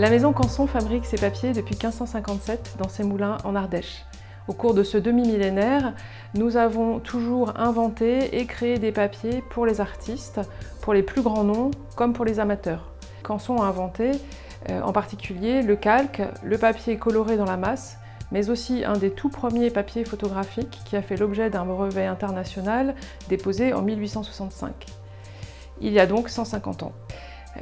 La maison Canson fabrique ses papiers depuis 1557 dans ses moulins en Ardèche. Au cours de ce demi-millénaire, nous avons toujours inventé et créé des papiers pour les artistes, pour les plus grands noms comme pour les amateurs. Canson a inventé en particulier le calque, le papier coloré dans la masse, mais aussi un des tout premiers papiers photographiques qui a fait l'objet d'un brevet international déposé en 1865. Il y a donc 150 ans.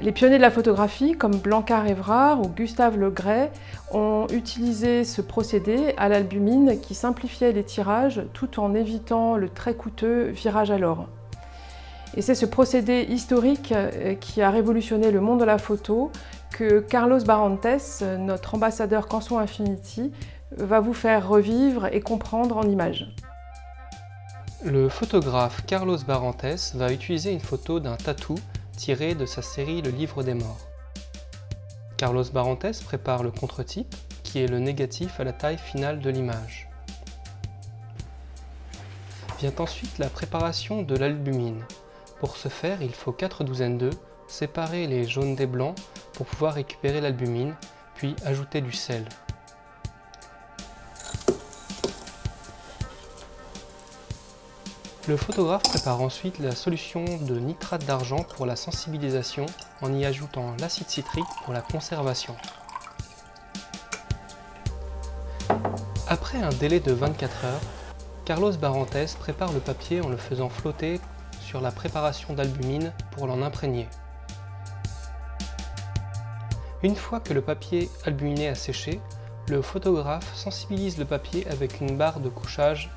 Les pionniers de la photographie, comme Blancard-Évrard ou Gustave Le Gray, ont utilisé ce procédé à l'albumine qui simplifiait les tirages tout en évitant le très coûteux virage à l'or. Et c'est ce procédé historique qui a révolutionné le monde de la photo que Carlos Barrantes, notre ambassadeur Canson Infinity, va vous faire revivre et comprendre en images. Le photographe Carlos Barrantes va utiliser une photo d'un tatou tiré de sa série Le Livre des Morts. Carlos Barrantes prépare le contre-type, qui est le négatif à la taille finale de l'image. Vient ensuite la préparation de l'albumine. Pour ce faire, il faut 4 douzaines d'œufs, séparer les jaunes des blancs pour pouvoir récupérer l'albumine, puis ajouter du sel. Le photographe prépare ensuite la solution de nitrate d'argent pour la sensibilisation en y ajoutant l'acide citrique pour la conservation. Après un délai de 24 heures, Carlos Barrantes prépare le papier en le faisant flotter sur la préparation d'albumine pour l'en imprégner. Une fois que le papier albuminé a séché, le photographe sensibilise le papier avec une barre de couchage .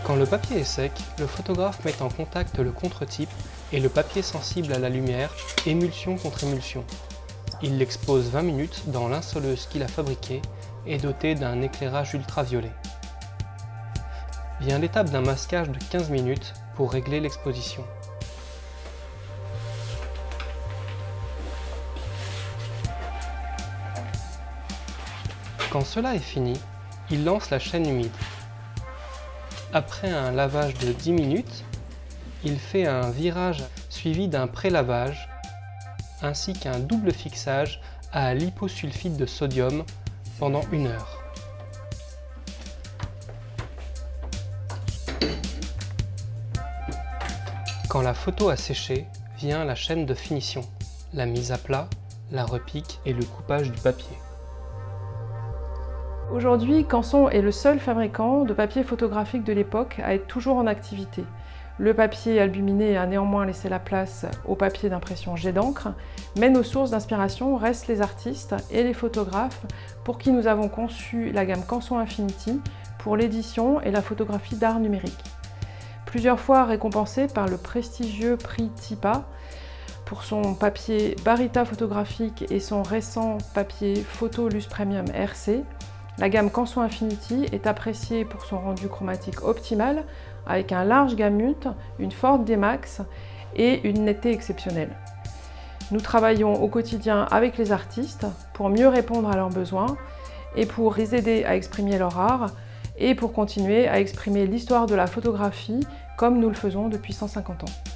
Quand le papier est sec, le photographe met en contact le contre-type et le papier sensible à la lumière, émulsion contre émulsion. Il l'expose 20 minutes dans l'insoleuse qu'il a fabriquée et dotée d'un éclairage ultraviolet. Vient l'étape d'un masquage de 15 minutes pour régler l'exposition. Quand cela est fini, il lance la chaîne humide. Après un lavage de 10 minutes, il fait un virage suivi d'un pré-lavage ainsi qu'un double fixage à l'hyposulfite de sodium pendant 1 heure. Quand la photo a séché, vient la chaîne de finition, la mise à plat, la repique et le coupage du papier. Aujourd'hui, Canson est le seul fabricant de papier photographique de l'époque à être toujours en activité. Le papier albuminé a néanmoins laissé la place au papier d'impression jet d'encre, mais nos sources d'inspiration restent les artistes et les photographes pour qui nous avons conçu la gamme Canson Infinity pour l'édition et la photographie d'art numérique. Plusieurs fois récompensé par le prestigieux prix TIPA pour son papier Barita photographique et son récent papier Photo Luce Premium RC, la gamme Canson Infinity est appréciée pour son rendu chromatique optimal, avec un large gamut, une forte démaxe et une netteté exceptionnelle. Nous travaillons au quotidien avec les artistes pour mieux répondre à leurs besoins et pour les aider à exprimer leur art et pour continuer à exprimer l'histoire de la photographie comme nous le faisons depuis 150 ans.